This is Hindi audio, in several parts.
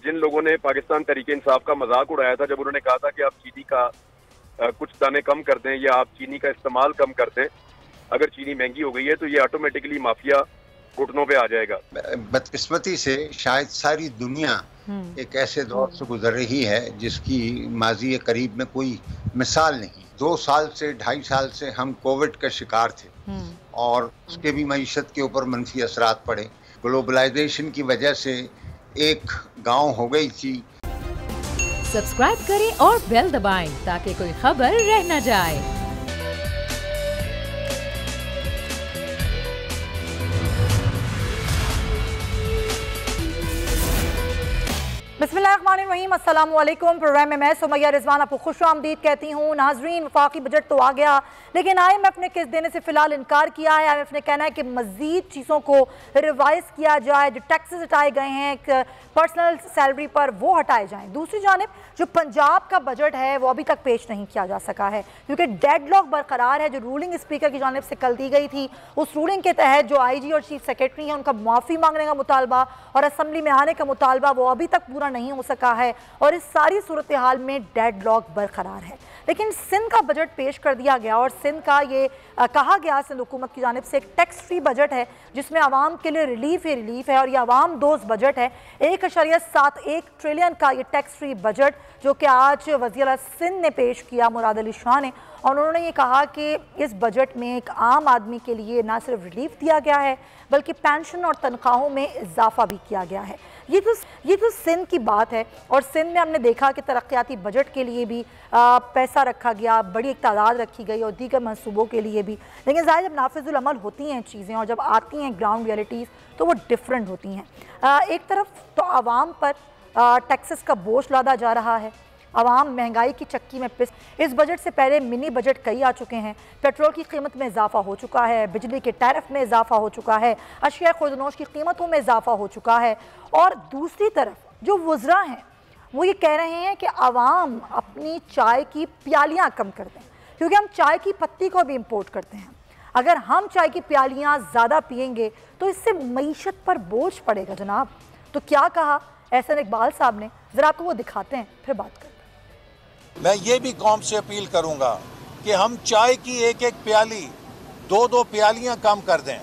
जिन लोगों ने पाकिस्तान तहरीक इंसाफ का मजाक उड़ाया था जब उन्होंने कहा था कि आप चीनी का कुछ दाने कम कर दें या आप चीनी का इस्तेमाल कम कर दें, अगर चीनी महंगी हो गई है तो ये ऑटोमेटिकली माफिया घुटनों पे आ जाएगा। बदकिस्मती से शायद सारी दुनिया एक ऐसे दौर से गुजर रही है जिसकी माजी करीब में कोई मिसाल नहीं। 2 साल से 2.5 साल से हम कोविड का शिकार थे और उसके भी मईशत के ऊपर मनफी असरात पड़े। ग्लोबलाइजेशन की वजह से एक गांव हो गई थी। सब्सक्राइब करें और बेल दबाएं ताकि कोई खबर रह न जाए। बिस्मिल्लाहिर्रहमानिर्रहीम, अस्सलाम वालेकुम। प्रोग्राम में मैं सुमैया रिजवान आपको खुशामदीद कहती हूँ। नाजरीन, वफाकी बजट तो आ गया लेकिन IMF ने किस्त देने से फिलहाल इनकार किया है। IMF ने कहना है कि मजीद चीज़ों को रिवाइज किया जाए, जो टैक्सेस हटाए गए हैं पर्सनल सैलरी पर वो हटाए जाएँ। दूसरी जानिब जो पंजाब का बजट है वो अभी तक पेश नहीं किया जा सका है क्योंकि डेडलॉक बरकरार है। जो रूलिंग स्पीकर की जानिब से कल दी गई थी उस रूलिंग के तहत जो IG और चीफ सेक्रेटरी हैं उनका माफ़ी मांगने का मुतालबा और असम्बली में आने का मुतालबा वो अभी तक पूरा नहीं हो सका है और इस सारी सूरत हाल में डेडलॉक बरकरार है। लेकिन सिंध का बजट पेश कर दिया गया और सिंध का ये कहा गया सिंध हुकूमत की जानिब से एक टैक्स फ्री बजट है जिसमें आवाम के लिए रिलीफ ही रिलीफ है और ये आवाम दोस्त बजट है। 1.71 ट्रिलियन का ये टैक्स फ्री बजट जो कि आज वज़ीर सिंध ने पेश किया मुराद अली शाह ने, और उन्होंने ये कहा कि इस बजट में एक आम आदमी के लिए ना सिर्फ रिलीफ दिया गया है बल्कि पेंशन और तनख्वाहों में इजाफा भी किया गया है। ये तो सिंध की बात है और सिंध में हमने देखा कि तरक्याती बजट के लिए भी पैसा रखा गया, बड़ी एक तादाद रखी गई और दीगर मनसूबों के लिए भी। लेकिन ज़ाहिर जब नाफिजुल अमल होती हैं चीज़ें और जब आती हैं ग्राउंड रियलिटीज़ तो वो डिफरेंट होती हैं। एक तरफ तो आवाम पर टैक्सेस का बोझ लादा जा रहा है, आवाम महंगाई की चक्की में पिस। इस बजट से पहले मिनी बजट कई आ चुके हैं। पेट्रोल की कीमत में इजाफा हो चुका है, बिजली के टैरिफ में इजाफा हो चुका है, अशिया खुर्दनोश की कीमतों में इजाफा हो चुका है। और दूसरी तरफ जो वज़रा हैं वो ये कह रहे हैं कि आवाम अपनी चाय की प्यालियाँ कम कर दें क्योंकि हम चाय की पत्ती को भी इम्पोर्ट करते हैं। अगर हम चाय की प्यालियाँ ज़्यादा पियेंगे तो इससे मईशत पर बोझ पड़ेगा जनाब। तो क्या कहा एहसन इकबाल साहब ने, ज़रा आपको वो दिखाते हैं फिर बात करते हैं। मैं ये भी कौम से अपील करूंगा कि हम चाय की एक एक प्याली 2-2 प्यालियां कम कर दें,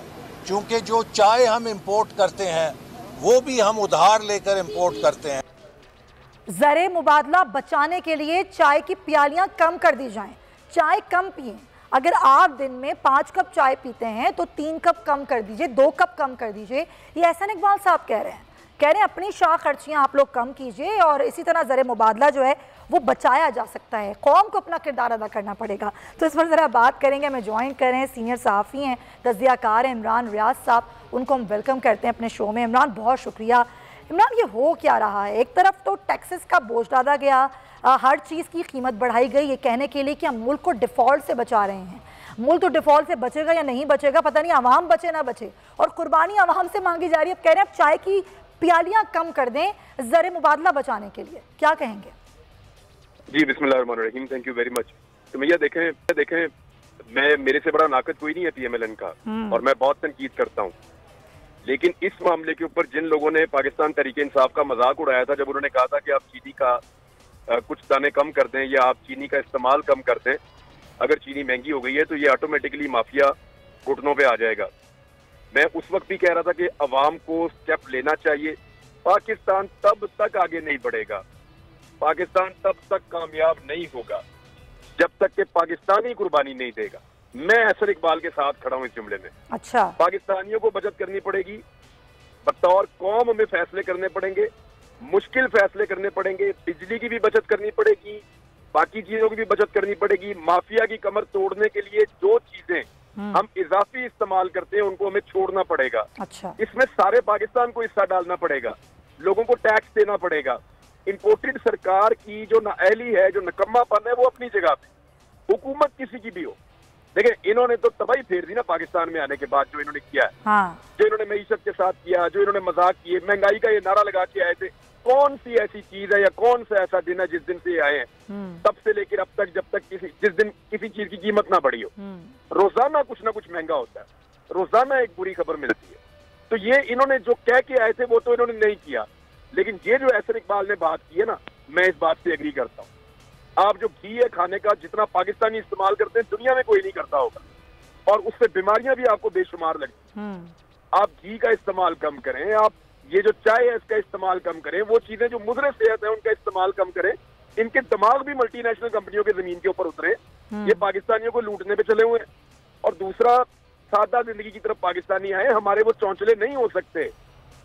क्योंकि जो चाय हम इंपोर्ट करते हैं वो भी हम उधार लेकर इंपोर्ट करते हैं। ज़रे मुबादला बचाने के लिए चाय की प्यालियां कम कर दी जाएं, चाय कम पिएं। अगर आप दिन में 5 कप चाय पीते हैं तो 3 कप कम कर दीजिए, 2 कप कम कर दीजिए। ये एहसन इकबाल साहब कह रहे हैं अपनी शाह खर्चियाँ आप लोग कम कीजिए और इसी तरह ज़रे मुबादला जो है वो बचाया जा सकता है। कौम को अपना किरदार अदा करना पड़ेगा। तो इस पर ज़रा बात करेंगे। हमें ज्वाइन करें सीनियर सहाफ़ी हैं, तज़कियाकार हैं इमरान रियाज साहब, उनको हम वेलकम करते हैं अपने शो में। इमरान, बहुत शुक्रिया। इमरान, ये हो क्या रहा है? एक तरफ तो टैक्सेस का बोझ डाला गया, हर चीज़ की कीमत बढ़ाई गई ये कहने के लिए कि हम मुल्क को डिफ़ॉल्ट से बचा रहे हैं। मुल्क तो डिफ़ॉल्ट से बचेगा या नहीं बचेगा पता नहीं, आवाम बचे ना बचे, और कुर्बानी आवाम से मांगी जा रही है। अब कह रहे हैं अब चाय की प्यालियां कम कर दें ज़रे मुबादला बचाने के लिए, क्या कहेंगे? जी बिस्मिल्लाहिर्रहमानिर्रहीम, थैंक यू वेरी मच। तो भैया देखें मेरे से बड़ा नाकद कोई नहीं है PMLN का और मैं बहुत तनकीद करता हूँ, लेकिन इस मामले के ऊपर जिन लोगों ने पाकिस्तान तहरीक इंसाफ का मजाक उड़ाया था जब उन्होंने कहा था कि आप चीनी का कुछ दाने कम कर दें या आप चीनी का इस्तेमाल कम कर दें, अगर चीनी महंगी हो गई है तो ये ऑटोमेटिकली माफिया घुटनों पे आ जाएगा। मैं उस वक्त भी कह रहा था कि अवाम को स्टेप लेना चाहिए। पाकिस्तान तब तक आगे नहीं बढ़ेगा, पाकिस्तान तब तक कामयाब नहीं होगा जब तक कि पाकिस्तानी कुर्बानी नहीं देगा। मैं एहसन इकबाल के साथ खड़ा हूँ इस जुमले में। अच्छा, पाकिस्तानियों को बचत करनी पड़ेगी, बतौर कौम हमें फैसले करने पड़ेंगे, मुश्किल फैसले करने पड़ेंगे। बिजली की भी बचत करनी पड़ेगी, बाकी चीजों की भी बचत करनी पड़ेगी। माफिया की कमर तोड़ने के लिए जो चीजें हम इजाफी इस्तेमाल करते हैं उनको हमें छोड़ना पड़ेगा। अच्छा, इसमें सारे पाकिस्तान को हिस्सा डालना पड़ेगा, लोगों को टैक्स देना पड़ेगा। इंपोर्टेड सरकार की जो नाअहली है, जो नकम्मापन है, वो अपनी जगह पे, हुकूमत किसी की भी हो। देखिए इन्होंने तो तबाही फेर दी ना पाकिस्तान में आने के बाद, जो इन्होंने किया है। हाँ। जो इन्होंने मईशत के साथ किया, जो इन्होंने मजाक किए, महंगाई का ये नारा लगा के आए थे। कौन सी ऐसी चीज है या कौन सा ऐसा दिन है जिस दिन से आए हैं तब से लेकर अब तक, जब तक जिस दिन किसी चीज की कीमत ना बढ़ी हो। रोजाना कुछ ना कुछ महंगा होता है, रोजाना एक बुरी खबर मिलती है। तो ये इन्होंने जो कह के आए थे वो तो इन्होंने नहीं किया। लेकिन ये जो एहसन इकबाल ने बात की है ना, मैं इस बात से एग्री करता हूँ। आप जो घी है खाने का, जितना पाकिस्तानी इस्तेमाल करते हैं दुनिया में कोई नहीं करता होगा, और उससे बीमारियां भी आपको बेशुमार लगती हैं। आप घी का इस्तेमाल कम करें, आप ये जो चाय है इसका इस्तेमाल कम करें, वो चीजें जो मुज़र सेहत है उनका इस्तेमाल कम करें। इनके दिमाग भी मल्टीनेशनल कंपनियों के जमीन के ऊपर उतरे, ये पाकिस्तानियों को लूटने पे चले हुए हैं। और दूसरा, सादा जिंदगी की तरफ पाकिस्तानी आए, हमारे वो चौंचले नहीं हो सकते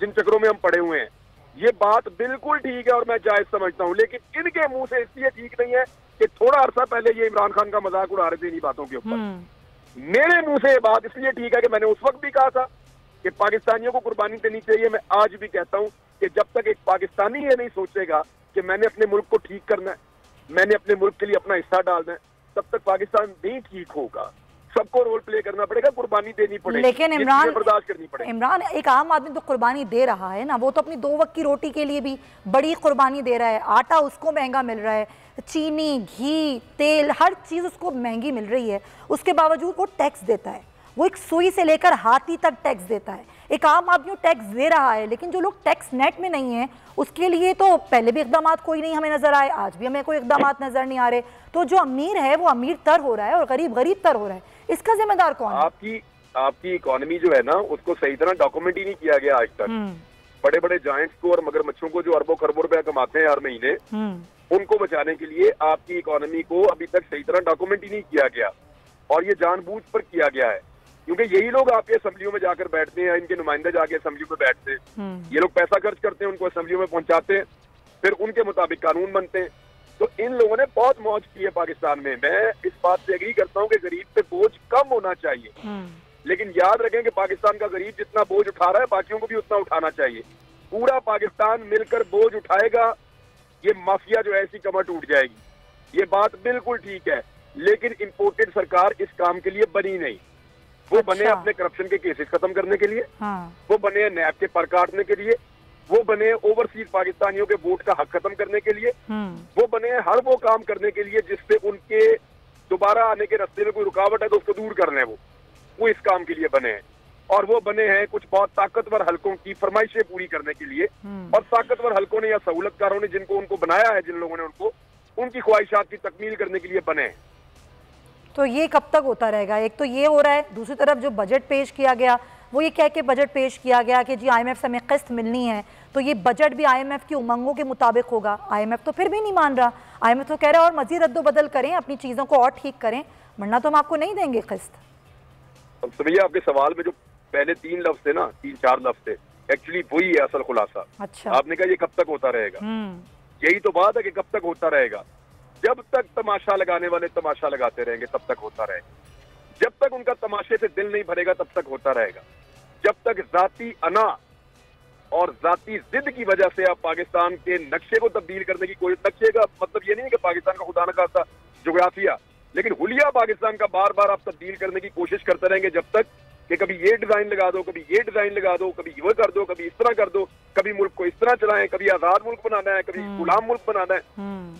जिन चक्रों में हम पड़े हुए हैं। ये बात बिल्कुल ठीक है और मैं जायज समझता हूँ, लेकिन इनके मुंह से इसलिए ठीक नहीं है कि थोड़ा अरसा पहले ये इमरान खान का मजाक उड़ा रहे थे इन्हीं बातों के ऊपर। मेरे मुंह से ये बात इसलिए ठीक है कि मैंने उस वक्त भी कहा था कि पाकिस्तानियों को कुर्बानी देनी चाहिए। मैं आज भी कहता हूँ कि जब तक एक पाकिस्तानी ये नहीं सोचेगा कि मैंने अपने मुल्क को ठीक करना है, मैंने अपने मुल्क के लिए अपना हिस्सा डालना है, तब तक पाकिस्तान नहीं ठीक होगा। सबको रोल प्ले करना पड़ेगा, कुर्बानी देनी पड़ेगी, लेकिन इमरान बर्दाश्त करनी पड़ेगी। इमरान एक आम आदमी तो कुर्बानी दे रहा है ना, वो तो अपनी 2 वक्त की रोटी के लिए भी बड़ी कुर्बानी दे रहा है। आटा उसको महंगा मिल रहा है, चीनी, घी, तेल, हर चीज़ उसको महंगी मिल रही है, उसके बावजूद वो टैक्स देता है। वो एक सुई से लेकर हाथी तक टैक्स देता है। एक आम आदमी टैक्स दे रहा है, लेकिन जो लोग टैक्स नेट में नहीं है उसके लिए तो पहले भी इकदाम कोई नहीं हमें नजर आए, आज भी हमें कोई इकदाम नजर नहीं आ रहे। तो जो अमीर है वो अमीर तर हो रहा है और गरीब गरीब तर हो रहा है। इसका जिम्मेदार कौन है? आपकी इकोनॉमी जो है ना, उसको सही तरह डॉक्यूमेंट ही नहीं किया गया आज तक। बड़े बड़े जायंट्स को और मगरमच्छों को जो अरबों खरबों रुपया कमाते हैं हर महीने, उनको बचाने के लिए आपकी इकोनॉमी को अभी तक सही तरह डॉक्यूमेंट ही नहीं किया गया, और ये जानबूझ पर किया गया है। क्योंकि यही लोग आपके असेंबलियों में जाकर बैठते हैं, इनके नुमाइंदे जाके असेंबलियों में बैठते हैं, ये लोग पैसा खर्च करते हैं, उनको असेंबलियों में पहुंचाते हैं, फिर उनके मुताबिक कानून बनते हैं। तो इन लोगों ने बहुत मौज की है पाकिस्तान में। मैं इस बात से एग्री करता हूँ कि गरीब पे बोझ कम होना चाहिए, लेकिन याद रखें कि पाकिस्तान का गरीब जितना बोझ उठा रहा है बाकियों को भी उतना उठाना चाहिए। पूरा पाकिस्तान मिलकर बोझ उठाएगा, ये माफिया जो है ऐसी कमर टूट जाएगी। ये बात बिल्कुल ठीक है, लेकिन इंपोर्टेड सरकार इस काम के लिए बनी नहीं। वो बने अपने करप्शन के केसेस खत्म करने के लिए, वो बने नैब के पर काटने के लिए, वो बने ओवरसीज पाकिस्तानियों के वोट का हक खत्म करने के लिए, वो बने हर वो काम करने के लिए जिससे उनके दोबारा आने के रास्ते में कोई रुकावट है तो उसको दूर करना है। वो इस काम के लिए बने हैं, और वो बने हैं कुछ बहुत ताकतवर हलकों की फरमाइशें पूरी करने के लिए। और ताकतवर हलकों ने या सहूलतकारों ने जिनको उनको बनाया है, जिन लोगों ने उनको, उनकी ख्वाहिशात की तकमील करने के लिए बने हैं। तो ये कब तक होता रहेगा? एक तो ये हो रहा है, दूसरी तरफ जो बजट पेश किया गया वो ये कह के बजट पेश किया गया कि जी IMF से हमें किस्त मिलनी है, तो ये बजट भी IMF की उमंगों के मुताबिक होगा। IMF तो फिर भी नहीं मान रहा, IMF तो कह रहा है और मजीद रद्दोबदल करें, अपनी चीज़ों को और ठीक करें, वरना तो हम आपको नहीं देंगे किस्त। अब समझिए, आपके सवाल में जो पहले 3 लफ्ज थे ना, 3-4 लफ्ज थे, एक्चुअली वही है असल खुलासा। अच्छा, आपने कहा ये कब तक होता रहेगा, यही तो बात है कि कब तक होता रहेगा। जब तक तमाशा लगाने वाले तमाशा लगाते रहेंगे तब तक होता रहेगा। जब तक उनका तमाशे से दिल नहीं भरेगा तब तक होता रहेगा। जब तक जाती अना और जाती जिद की वजह से आप पाकिस्तान के नक्शे को तब्दील करने की कोई, नक्शे का मतलब ये नहीं है कि पाकिस्तान का खुदा न खास्ता जोग्राफिया, लेकिन हुलिया पाकिस्तान का बार बार आप तब्दील करने की कोशिश करते रहेंगे जब तक कि कभी ये डिजाइन लगा दो, कभी ये डिजाइन लगा दो, कभी ये कर दो, कभी इस तरह कर दो, कभी मुल्क को इस तरह चलाएं, कभी आजाद मुल्क बनाना है, कभी गुलाम मुल्क बनाना है।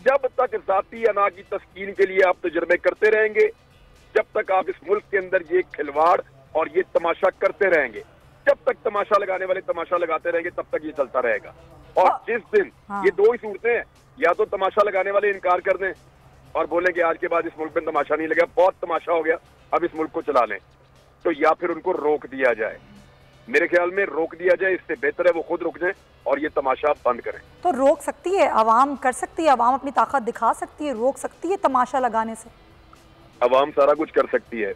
जब तक जाती अना की तस्कीन के लिए आप तजुर्बे करते रहेंगे, जब तक आप इस मुल्क के अंदर ये खिलवाड़ और ये तमाशा करते रहेंगे, जब तक तमाशा लगाने वाले तमाशा लगाते रहेंगे तब तक ये चलता रहेगा। और जिस दिन ये 2 ही सूरतें हैं, या तो तमाशा लगाने वाले इनकार कर दें और बोलें कि आज के बाद इस मुल्क में तमाशा नहीं लगा, बहुत तमाशा हो गया, अब इस मुल्क को चला लें, तो या फिर उनको रोक दिया जाए। मेरे ख्याल में रोक दिया जाए, इससे बेहतर है वो खुद रुक जाए और ये तमाशा बंद करें। तो रोक सकती है आवाम, कर सकती है आवाम, अपनी ताकत दिखा सकती है, रोक सकती है तमाशा लगाने से। अवाम सारा कुछ कर सकती है।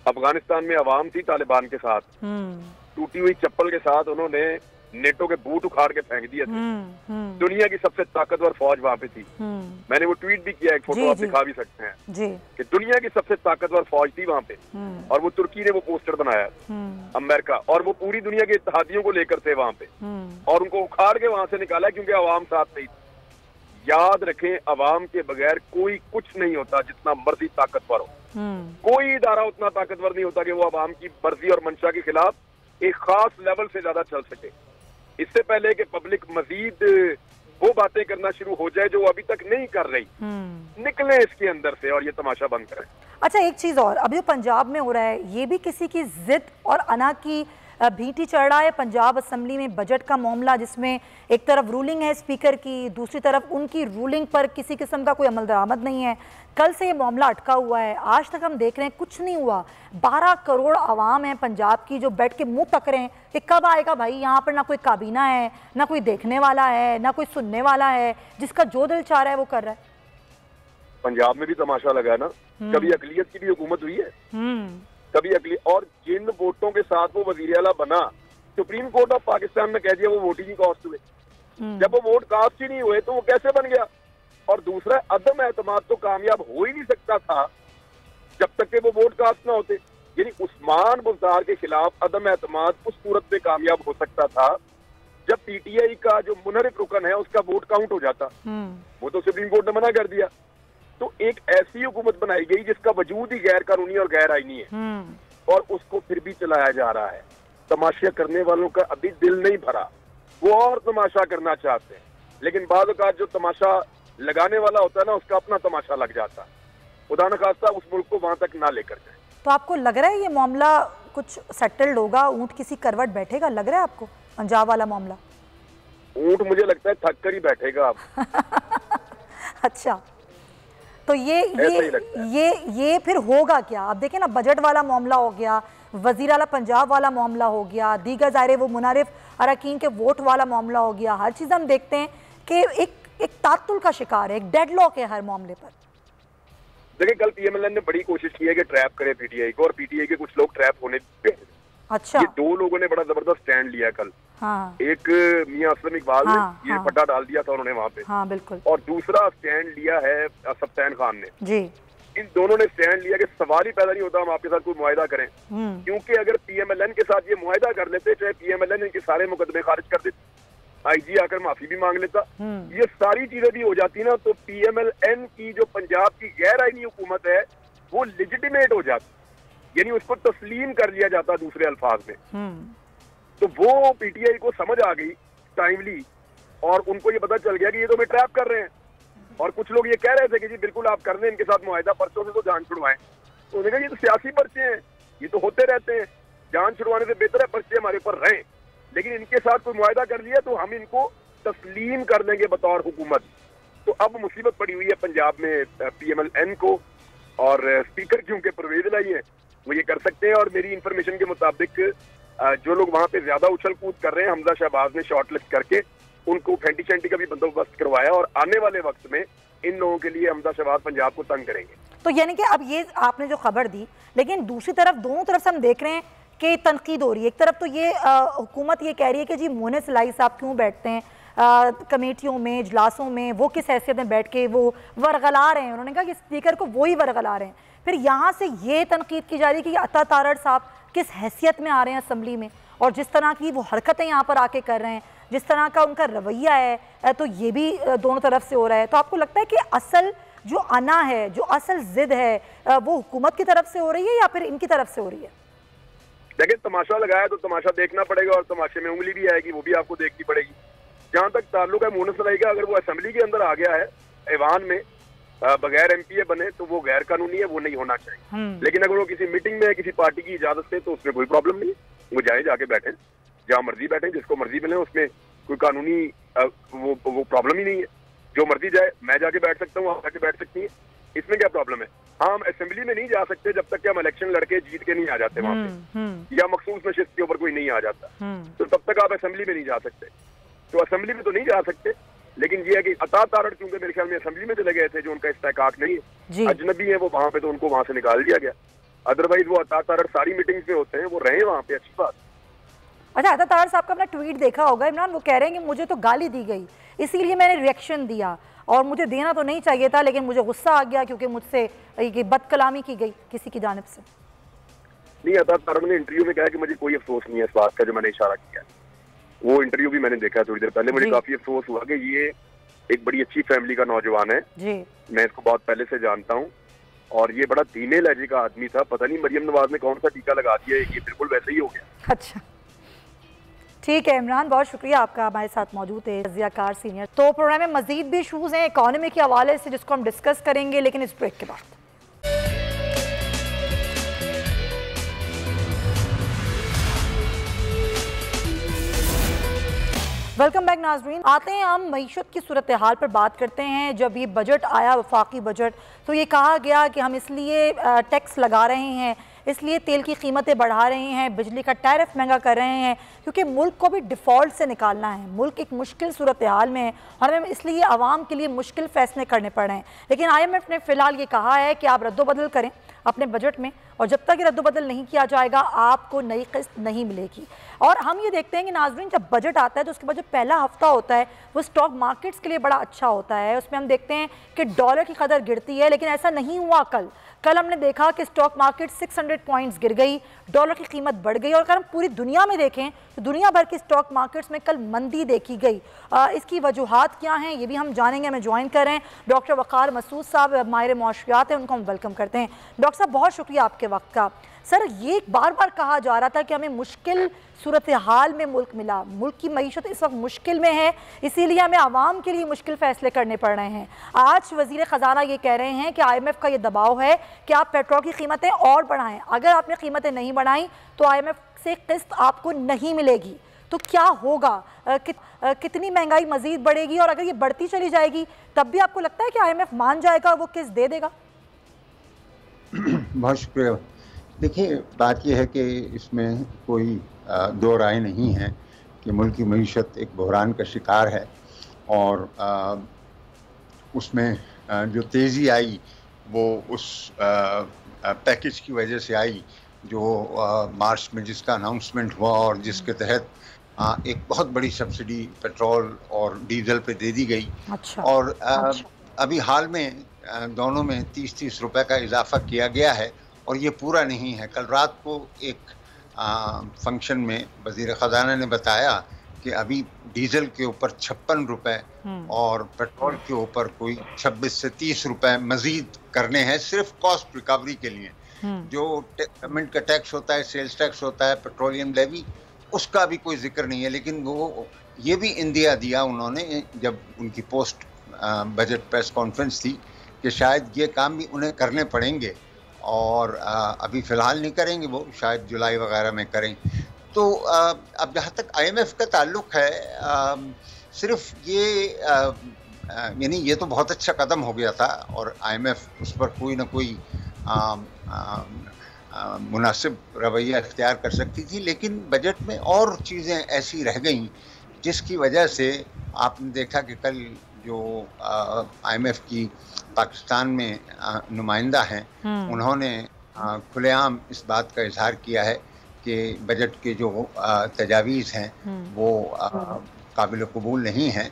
अफगानिस्तान में अवाम थी तालिबान के साथ, टूटी हुई चप्पल के साथ उन्होंने नेटो के बूट उखाड़ के फेंक दिए थे। दुनिया की सबसे ताकतवर फौज वहां पे थी। मैंने वो ट्वीट भी किया, एक फोटो आप दिखा भी सकते हैं कि दुनिया की सबसे ताकतवर फौज थी वहां पे, और वो तुर्की ने वो पोस्टर बनाया, अमेरिका, और वो पूरी दुनिया के इत्तेहादियों को लेकर थे वहां पे, और उनको उखाड़ के वहां से निकाला क्योंकि अवाम साथ नहीं थी। याद रखें, अवाम के बगैर कोई कुछ नहीं होता, जितना मर्जी ताकतवर हो। कोई इदारा उतना ताकतवर नहीं होता कि वो अवाम की मर्जी और मंशा के खिलाफ एक खास लेवल से ज्यादा चल सके। इससे पहले कि पब्लिक मजीद वो बातें करना शुरू हो जाए जो वो अभी तक नहीं कर रही, निकले इसके अंदर से और ये तमाशा बंद करें। अच्छा, एक चीज और, अभी जो पंजाब में हो रहा है ये भी किसी की जिद और अना की भीटी चढ़ रहा है पंजाब असम्बली में बजट का मामला, जिसमें एक तरफ रूलिंग है स्पीकर की, दूसरी तरफ उनकी रूलिंग पर किसी किस्म का कोई अमल दरामद नहीं है। कल से ये मामला अटका हुआ है, आज तक हम देख रहे हैं कुछ नहीं हुआ। 12 करोड़ आवाम है पंजाब की जो बैठ के मुंह तक रहे हैं कि कब आएगा भाई, यहाँ पर ना कोई काबीना है, ना कोई देखने वाला है, ना कोई सुनने वाला है, जिसका जो दिल चाह रहा है वो कर रहा है। पंजाब में भी तमाशा लगा ना, कभी अकलियत की भी हुकूमत हुई है, कभी अकलियत, और जिन वोटों के साथ वो वजीर आला बना, सुप्रीम कोर्ट ऑफ पाकिस्तान ने कह दिया वो वोट ही नहीं कास्ट हुए। जब वो वोट कास्ट ही नहीं हुए तो वो कैसे बन गया? और दूसरा, अदम एतमाद तो कामयाब हो ही नहीं सकता था जब तक कि वो वोट कास्ट ना होते। यानी उस्मान बुज़दार के खिलाफ अदम एतमाद उस सूरत में कामयाब हो सकता था जब पीटीआई का जो मुनहरिफ रुकन है उसका वोट काउंट हो जाता। वो तो सुप्रीम कोर्ट ने मना कर दिया। तो एक ऐसी हुकूमत बनाई गई जिसका वजूद ही गैर कानूनी और गैर आईनी है, और उसको फिर भी चलाया जा रहा है। तमाशा करने वालों का अभी दिल नहीं भरा, वो और तमाशा करना चाहते हैं, लेकिन बाद औक़ात जो तमाशा लगाने वाला होता है ना, उसका अपना तमाशा लग जाता है। खुदा न खास्ता उस मुल्क को वहां तक ना लेकर जाए। तो आपको लग रहा है ये मामला कुछ सेटल्ड होगा, ऊंट किसी करवट बैठेगा, लग रहा है आपको पंजाब वाला मामला? ऊंट मुझे लगता है थक कर ही बैठेगा अब। अच्छा, तो ये फिर होगा क्या? अब देखें ना, बजट वाला मामला हो गया, वजीर आला पंजाब वाला मामला हो गया, दीगर ज़ाहिर वो मुनारिफ अरकान के वोट वाला मामला हो गया। हर चीज़ हम देखते हैं कि एक तातुल का शिकार है, एक डेडलॉक है हर मामले पर। देखिए, कल पीएमएलएन ने बड़ी कोशिश की है कि ट्रैप करे पीटीआई को, और पीटीआई के कुछ लोग ट्रैप होने पे। अच्छा, ये दो लोगों ने बड़ा जबरदस्त स्टैंड लिया कल। हाँ। एक मियां असलम इकबाल ने ये फटा डाल दिया था उन्होंने वहाँ पे। हाँ, बिल्कुल। और दूसरा स्टैंड लिया है सफ्तान खान ने जी। इन दोनों ने स्टैंड लिया कि सवाल ही पैदा नहीं होता हम आपके साथ कोई मुआहिदा करें, क्योंकि अगर पीएमएलएन के साथ ये मुआहिदा कर लेते, चाहे पीएमएलएन इनके सारे मुकदमे खारिज कर देते, आईजी आकर माफी भी मांग लेता, ये सारी चीजें भी हो जाती ना, तो पीएमएलएन की जो पंजाब की गैर आईनी हुकूमत है वो लेजिटिमेट हो जाती, यानी उसको तस्लीम कर लिया जाता दूसरे अल्फाज में। तो वो पीटीआई को समझ आ गई टाइमली, और उनको ये पता चल गया कि ये तो हमें ट्रैप कर रहे हैं। और कुछ लोग ये कह रहे थे कि जी बिल्कुल आप कर लें इनके साथ मुआहिदा, पर्चों से तो जान छुड़वाएं। तो उन्होंने कहा ये तो सियासी पर्चे हैं, ये तो होते रहते हैं, जान छुड़वाने से बेहतर है पर्चे हमारे ऊपर रहें, लेकिन इनके साथ कोई मुआहिदा कर लिया तो हम इनको तस्लीम कर लेंगे बतौर हुकूमत। तो अब मुसीबत पड़ी हुई है पंजाब में पीएमएलएन को, और स्पीकर क्योंकि परवेज लाई है वो ये कर सकते हैं। और मेरी इंफॉर्मेशन के मुताबिक जो लोग वहाँ पे ज्यादा उछल कूद कर रहे हैं, हमजा शहबाज ने शॉर्टलिस्ट करके उनको फेंटी शेंटी का भी बंदोबस्त करवाया, और आने वाले वक्त में इन लोगों के लिए हमजा शहबाज पंजाब को तंग करेंगे। तो यानी कि अब ये आपने जो खबर दी, लेकिन दूसरी तरफ दोनों तरफ से हम देख रहे हैं कि तनकीद हो रही है। एक तरफ तो ये हुकूमत ये कह रही है कि जी मोहन सलाई साहब क्यों बैठते हैं कमेटियों में, इजलासों में, वो किस हैसियत में बैठ के वो वरगला रहे हैं। उन्होंने कहा कि स्पीकर को वो ही वरगला रहे हैं। फिर यहाँ से ये तनकीद की जा रही है कि अता तारड़ साहब किस हैसियत में आ रहे हैं असम्बली में, और जिस तरह की वो हरकतें यहाँ पर आके कर रहे हैं, जिस तरह का उनका रवैया है, तो ये भी दोनों तरफ से हो रहा है। तो आपको लगता है कि असल जो आना है, जो असल जिद है, वो हुकूमत की तरफ से हो रही है या फिर इनकी तरफ से हो रही है? देखिए, तमाशा लगाया तो तमाशा देखना पड़ेगा, और तमाशे में उंगली भी आएगी, वो भी आपको देखनी पड़ेगी। जहाँ तक ताल्लुक है मोहन सलाई का, अगर वो असेंबली के अंदर आ गया है, ऐवान में बगैर एमपीए बने, तो वो गैर कानूनी है, वो नहीं होना चाहिए। लेकिन अगर वो किसी मीटिंग में है किसी पार्टी की इजाजत से, तो उसमें कोई प्रॉब्लम नहीं है, वो जाए जाके बैठे, जहाँ मर्जी बैठे, जिसको मर्जी मिले, उसमें कोई कानूनी वो प्रॉब्लम ही नहीं है। जो मर्जी जाए, मैं जाके बैठ सकता हूँ, आप जाके बैठ सकती है, इसमें क्या प्रॉब्लम है? हाँ, हम असेंबली में नहीं जा सकते जब तक कि हम इलेक्शन लड़के जीत के नहीं आ जाते वहाँ पे, या मखसूस नशिस्त के ऊपर कोई नहीं आ जाता, तो तब तक आप असेंबली में नहीं जा सकते। तो असेंबली में तो नहीं जा सकते, लेकिन ये है कि अता तारड़ क्योंकि मेरे ख्याल में असेंबली में चले गए थे, जो उनका इस्तेकाक नहीं है, अजनबी है वो वहाँ पे, तो उनको वहाँ से निकाल दिया गया। अदरवाइज वो अता तारड़ सारी मीटिंग्स में होते हैं, वो रहे वहाँ पे, अच्छी बात। अच्छा, अता तारड़ साहब का अपना ट्वीट देखा होगा इमरान, वो कह रहे हैं कि मुझे तो गाली दी गई, इसीलिए मैंने रिएक्शन दिया, और मुझे देना तो नहीं चाहिए था, लेकिन मुझे गुस्सा आ गया क्योंकि मुझसे बदकलामी की गई किसी की जानिब से। नहीं, अता तारड़ ने इंटरव्यू में कहा कि मुझे कोई अफसोस नहीं है इस बात का जो मैंने इशारा किया। वो इंटरव्यू भी मैंने देखा थोड़ी देर पहले, मुझे काफी अफसोस हुआ कि ये एक बड़ी अच्छी फैमिली का नौजवान है जी। मैं इसको बहुत पहले से जानता हूँ, और ये बड़ा धीमे लहजे का आदमी था। पता नहीं मरियम नवाज ने कौन सा टीका लगा दिया, ये बिल्कुल वैसे ही हो गया। अच्छा, ठीक है इमरान, बहुत शुक्रिया आपका हमारे साथ मौजूद है तजियाकार सीनियर। तो प्रोग्राम में मजीद भी इशूज़ हैं इकॉनमी के हवाले से, जिसको हम डिस्कस करेंगे, लेकिन इस ब्रेक के बाद। वेलकम बैक नाजरीन। आते हैं हम मईशत की सूरत हाल पर बात करते हैं। जब ये बजट आया, वफाकी बजट, तो ये कहा गया कि हम इसलिए टैक्स लगा रहे हैं, इसलिए तेल की कीमतें बढ़ा रहे हैं, बिजली का टैरिफ महंगा कर रहे हैं, क्योंकि मुल्क को भी डिफ़ॉल्ट से निकालना है। मुल्क एक मुश्किल सूरत हाल में है और हमें इसलिए आवाम के लिए मुश्किल फ़ैसले करने पड़ रहे हैं। लेकिन IMF ने फ़िलहाल ये कहा है कि आप रद्दोबदल करें अपने बजट में, और जब तक ये रद्दोबदल नहीं किया जाएगा आपको नई किस्त नहीं मिलेगी। और हम ये देखते हैं कि नाज़रीन, जब बजट आता है तो उसके बाद जो पहला हफ्ता होता है वो स्टॉक मार्केट्स के लिए बड़ा अच्छा होता है। उसमें हम देखते हैं कि डॉलर की कदर गिरती है, लेकिन ऐसा नहीं हुआ कल हमने देखा कि स्टॉक मार्केट 600 पॉइंट्स गिर गई, डॉलर की कीमत बढ़ गई। और अगर हम पूरी दुनिया में देखें तो दुनिया भर की स्टॉक मार्केट्स में कल मंदी देखी गई। इसकी वजूहात क्या हैं ये भी हम जानेंगे। हमें ज्वाइन कर रहे हैं डॉक्टर वक़ार मसूद साहब, माहिर मुआशियात हैं, उनको हम वेलकम करते हैं। डॉक्टर साहब, बहुत शुक्रिया आपके वक्त का। सर, ये बार बार कहा जा रहा था कि हमें मुश्किल सूरत हाल में मुल्क मिला, मुल्क की मईशत इस वक्त मुश्किल में है, इसीलिए हमें आवाम के लिए मुश्किल फ़ैसले करने पड़ रहे हैं। आज वज़ीर ख़जाना ये कह रहे हैं कि IMF का ये दबाव है कि आप पेट्रोल की कीमतें और बढ़ाएं। अगर आपने कीमतें नहीं बढ़ाई तो IMF से किस्त आपको नहीं मिलेगी। तो क्या होगा? कितनी महंगाई मज़ीद बढ़ेगी? और अगर ये बढ़ती चली जाएगी तब भी आपको लगता है कि IMF मान जाएगा, वो किस्त दे देगा? बहुत शुक्रिया। देखिए, बात यह है कि इसमें कोई दो राय नहीं है कि मुल्क की मईशत एक बहरान का शिकार है, और उसमें जो तेज़ी आई वो उस पैकेज की वजह से आई जो मार्च में जिसका अनाउंसमेंट हुआ और जिसके तहत एक बहुत बड़ी सब्सिडी पेट्रोल और डीजल पे दे दी गई। अच्छा। और अभी हाल में दोनों में 30-30 रुपए का इजाफा किया गया है, और ये पूरा नहीं है। कल रात को एक फंक्शन में वज़ीर ख़जाना ने बताया कि अभी डीजल के ऊपर 56 रुपए और पेट्रोल के ऊपर कोई 26 से 30 रुपए मज़ीद करने हैं, सिर्फ कॉस्ट रिकवरी के लिए। जो गवर्नमेंट का टैक्स होता है, सेल्स टैक्स होता है, पेट्रोलियम लेवी, उसका भी कोई जिक्र नहीं है। लेकिन वो ये भी इंदिया दिया उन्होंने जब उनकी पोस्ट बजट प्रेस कॉन्फ्रेंस थी कि शायद ये काम भी उन्हें करने पड़ेंगे, और अभी फ़िलहाल नहीं करेंगे, वो शायद जुलाई वगैरह में करें। तो अब जहाँ तक IMF का ताल्लुक़ है, सिर्फ ये यानी ये तो बहुत अच्छा कदम हो गया था और IMF उस पर कोई ना कोई मुनासिब रवैया इख्तियार कर सकती थी, लेकिन बजट में और चीज़ें ऐसी रह गईं जिसकी वजह से आपने देखा कि कल जो IMF की पाकिस्तान में नुमाइंदा हैं, उन्होंने खुलेआम इस बात का इजहार किया है कि बजट के जो तजावीज़ हैं वो काबिल कबूल नहीं हैं,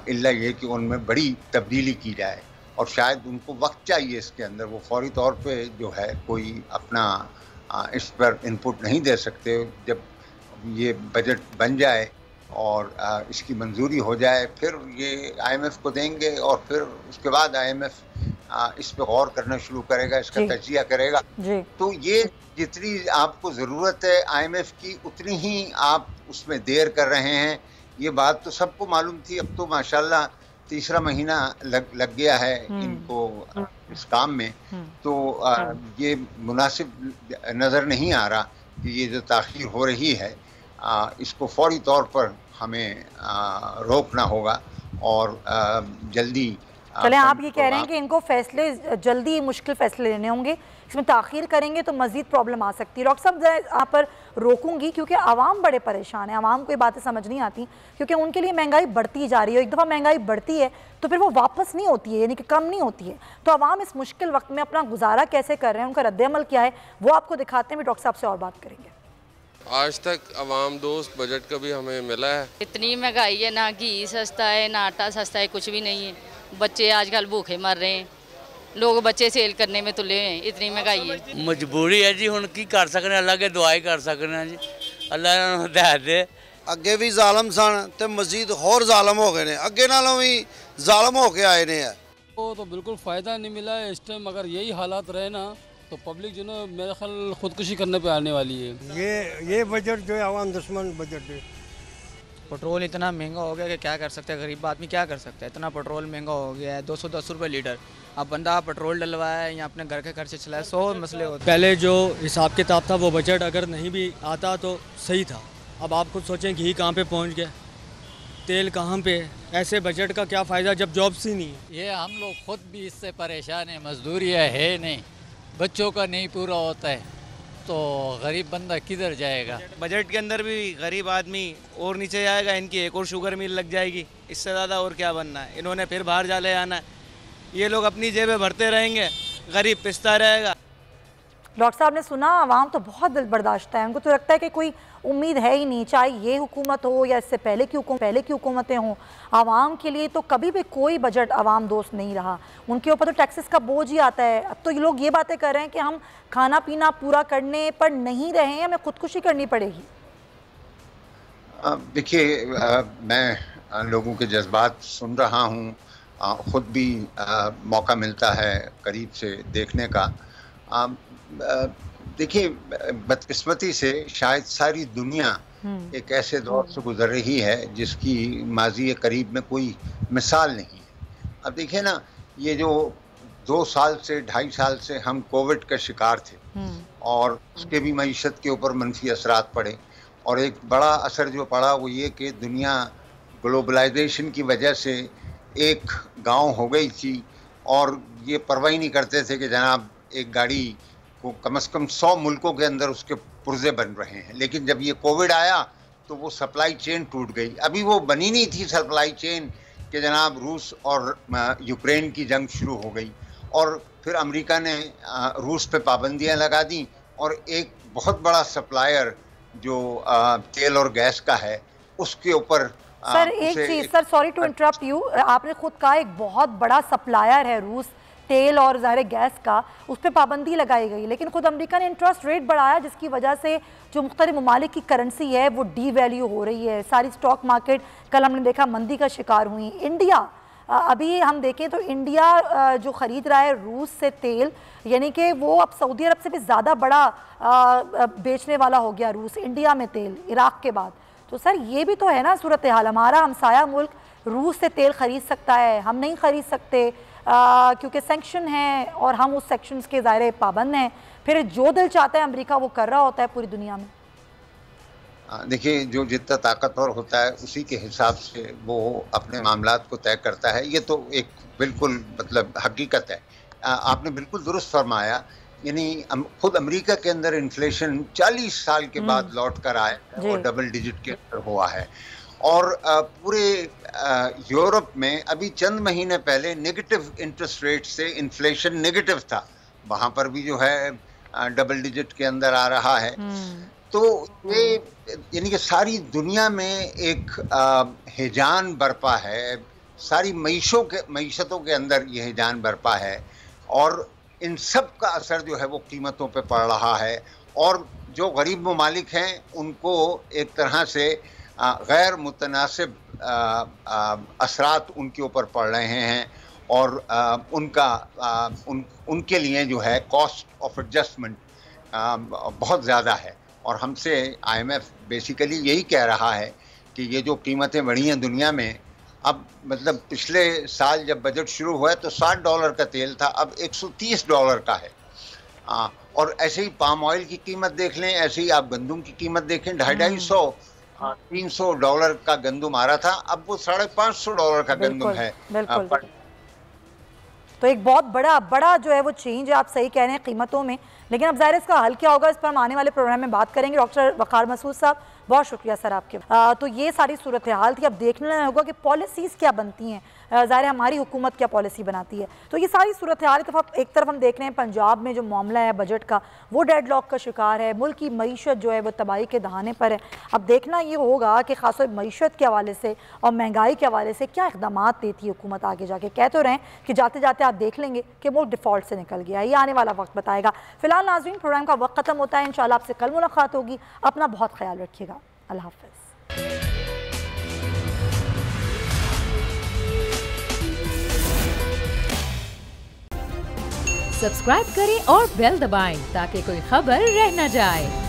इल्ला ये कि उनमें बड़ी तब्दीली की जाए। और शायद उनको वक्त चाहिए इसके अंदर, वो फौरी तौर पे जो है कोई अपना इस पर इनपुट नहीं दे सकते। जब ये बजट बन जाए और इसकी मंजूरी हो जाए फिर ये IMF को देंगे, और फिर उसके बाद IMF इस पे गौर करना शुरू करेगा, इसका तजिया करेगा। तो ये जितनी आपको ज़रूरत है IMF की उतनी ही आप उसमें देर कर रहे हैं। ये बात तो सबको मालूम थी। अब तो माशाल्लाह तीसरा महीना लग गया है इनको इस काम में, तो ये मुनासिब नज़र नहीं आ रहा कि ये जो ताख़ीर हो रही है इसको फौरी तौर पर हमें रोकना होगा और जल्दी। चलें, आप ये कह रहे हैं कि इनको फैसले जल्दी मुश्किल फैसले लेने होंगे, इसमें ताख़ीर करेंगे तो मज़ीद प्रॉब्लम आ सकती है। डॉक्टर साहब, यहाँ पर रोकूंगी क्योंकि आवाम बड़े परेशान है, आवाम को ये बातें समझ नहीं आती, क्योंकि उनके लिए महंगाई बढ़ती जा रही है। एक दफ़ा महंगाई बढ़ती है तो फिर वो वापस नहीं होती है, यानी कि कम नहीं होती है। तो आवाम इस मुश्किल वक्त में अपना गुजारा कैसे कर रहे हैं, उनका रद्द-ए-अमल क्या है, वो आपको दिखाते हैं। डॉक्टर साहब से और बात करेंगे। आज तक आवाम दोस्त बजट कभी हमें मिला है? इतनी महंगाई है, ना घी सस्ता है ना आटा सस्ता है, कुछ भी नहीं है। बच्चे आजकल भूखे मर रहे हैं, लोग बच्चे सेल करने में तुले हैं, इतनी महंगाई है। मजबूरी है जी, हुण की कर सकने, अल्लाह के दुआई कर सकने जी, अल्लाह हिदायत दे। अगे भी जालम सन ते मजीद होर जालम हो गए ने, अगे नालों भी जालम हो के आए ने। वो तो बिल्कुल फ़ायदा नहीं मिला है इस टाइम। अगर यही हालात रहे ना तो पब्लिक जो है मेरा ख्याल खुदकुशी करने पे आने वाली है। ये बजट जो है आवाम दुश्मन बजट है। पेट्रोल इतना महंगा हो गया कि क्या कर सकते हैं, गरीब आदमी क्या कर सकता है। इतना पेट्रोल महंगा हो गया है, 210 रुपये लीटर। अब बंदा पेट्रोल डलवाए या अपने घर के खर्चे चलाए, 100 मसले होते। पहले जो हिसाब किताब था वो बजट अगर नहीं भी आता तो सही था। अब आप खुद सोचें घी कहाँ पे पहुँच गया, तेल कहाँ पे, ऐसे बजट का क्या फ़ायदा जब जॉब्स ही नहीं है। ये हम लोग खुद भी इससे परेशान हैं, मजदूरी है नहीं, बच्चों का नहीं पूरा होता है तो गरीब बंदा किधर जाएगा। बजट के अंदर भी गरीब आदमी और नीचे जाएगा, इनकी एक और शुगर मिल लग जाएगी, इससे ज़्यादा और क्या बनना है। इन्होंने फिर बाहर जाले आना है, ये लोग अपनी जेबें भरते रहेंगे, गरीब पिसता रहेगा। डॉक्टर साहब ने सुना, आवाम तो बहुत दिल बर्दाश्त है, उनको तो लगता है कि कोई उम्मीद है ही नहीं, चाहे ये हुकूमत हो या इससे पहले की हुकूमतें हों। आवाम के लिए तो कभी भी कोई बजट आवाम दोस्त नहीं रहा, उनके ऊपर तो टैक्सेस का बोझ ही आता है। अब तो ये लोग ये बातें कर रहे हैं कि हम खाना पीना पूरा करने पर नहीं रहे हैं, हमें खुदकुशी करनी पड़ेगी। देखिए, मैं लोगों के जज्बात सुन रहा हूँ, ख़ुद भी मौका मिलता है करीब से देखने का। देखिए, बदकिस्मती से शायद सारी दुनिया एक ऐसे दौर से गुजर रही है जिसकी माजी करीब में कोई मिसाल नहीं है। अब देखिए ना, ये जो 2 साल से 2.5 साल से हम कोविड का शिकार थे और उसके भी मईशत के ऊपर मनफी असरात पड़े, और एक बड़ा असर जो पड़ा वो ये कि दुनिया ग्लोबलाइजेशन की वजह से एक गांव हो गई थी और ये परवाह नहीं करते थे कि जनाब एक गाड़ी को कम से कम 100 मुल्कों के अंदर उसके पुर्जे बन रहे हैं। लेकिन जब ये कोविड आया तो वो सप्लाई चेन टूट गई। अभी वो बनी नहीं थी सप्लाई चेन कि जनाब रूस और यूक्रेन की जंग शुरू हो गई, और फिर अमेरिका ने रूस पे पाबंदियां लगा दी, और एक बहुत बड़ा सप्लायर जो तेल और गैस का है उसके ऊपर सर एक चीज़, sir sorry to interrupt you, आपने खुद कहा एक बहुत बड़ा सप्लायर है रूस तेल और ज़ाहिर गैस का, उस पर पाबंदी लगाई गई, लेकिन खुद अमेरिका ने इंटरेस्ट रेट बढ़ाया जिसकी वजह से जो मुख्तलिफ ममालिक की करेंसी है वो डी वैल्यू हो रही है। सारी स्टॉक मार्केट कल हमने देखा मंदी का शिकार हुई। इंडिया अभी हम देखें तो इंडिया जो ख़रीद रहा है रूस से तेल, यानी कि वो अब सऊदी अरब से भी ज़्यादा बड़ा बेचने वाला हो गया रूस इंडिया में तेल, इराक़ के बाद। तो सर ये भी तो है ना सूरत हाल, हमारा हमसाया मुल्क रूस से तेल ख़रीद सकता है, हम नहीं ख़रीद सकते क्योंकि सैंक्शन है और हम उस सैंक्शंस के ज़ाहिर पाबंद हैं। फिर जो दिल चाहता है अमेरिका वो कर रहा होता है पूरी दुनिया में। देखिए, जो जितना ताकतवर होता है उसी के हिसाब से वो अपने मामलात को तय करता है, ये तो एक बिल्कुल मतलब हकीकत है। आपने बिल्कुल दुरुस्त फरमाया, यानी खुद अमेरिका के अंदर इन्फ्लेशन 40 साल के बाद लौट कर आया और डबल डिजिट के अंदर हुआ है, और पूरे यूरोप में अभी चंद महीने पहले नेगेटिव इंटरेस्ट रेट से इन्फ्लेशन नेगेटिव था, वहाँ पर भी जो है डबल डिजिट के अंदर आ रहा है। तो ये यानी कि सारी दुनिया में एक हिजान बरपा है, सारी मईशतों के अंदर ये हिजान बरपा है, और इन सब का असर जो है वो कीमतों पे पड़ रहा है, और जो गरीब ममालिक हैं उनको एक तरह से गैर मुतनासिब असरात उनके ऊपर पड़ रहे हैं, और उनके लिए जो है कॉस्ट ऑफ एडजस्टमेंट बहुत ज़्यादा है। और हमसे IMF बेसिकली यही कह रहा है कि ये जो कीमतें बढ़ी हैं दुनिया में, अब मतलब पिछले साल जब बजट शुरू हुआ तो $60 का तेल था, अब $130 का है। और ऐसे ही पाम ऑयल की कीमत देख लें, ऐसे ही आप गंदम की कीमत देखें, $250-300 का गंदम आ रहा था, अब वो $550 का गंदम है। तो एक बहुत बड़ा जो है वो चेंज है, आप सही कह रहे हैं कीमतों में। लेकिन अब ज़ाहिर इसका हल क्या होगा, इस पर हम आने वाले प्रोग्राम में बात करेंगे। डॉक्टर वक़ार मसूद साहब, बहुत शुक्रिया सर आपके। तो ये सारी सूरत हाल थी, अब देखना होगा कि पॉलिसीज़ क्या बनती हैं, ज़ाहिर हमारी हुकूमत क्या पॉलिसी बनाती है। तो ये सारी सूरत हाल एक तरफ हम देख रहे हैं पंजाब में जो मामला है बजट का वो डेडलॉक का शिकार है, मुल्क की मईशत जो है वो तबाही के दहाने पर है। अब देखना ये होगा कि ख़ासतौर मईशत के हवाले से और महंगाई के हवाले से क्या इक़दाम देती है हुकूमत आगे जाके। कह तो रहें कि जाते जाते आप देख लेंगे कि मुल्क डिफ़ॉल्ट से निकल गया, ये आने वाला वक्त बताएगा। फ़िलहाल नाज़रीन, प्रोग्राम का वक्त ख़त्म होता है, इंशाअल्लाह आपसे कल मुलाकात होगी। अपना बहुत ख्याल रखिएगा, अल्लाह हाफ़िज़। सब्सक्राइब करें और बेल दबाएं ताकि कोई खबर रह न जाए।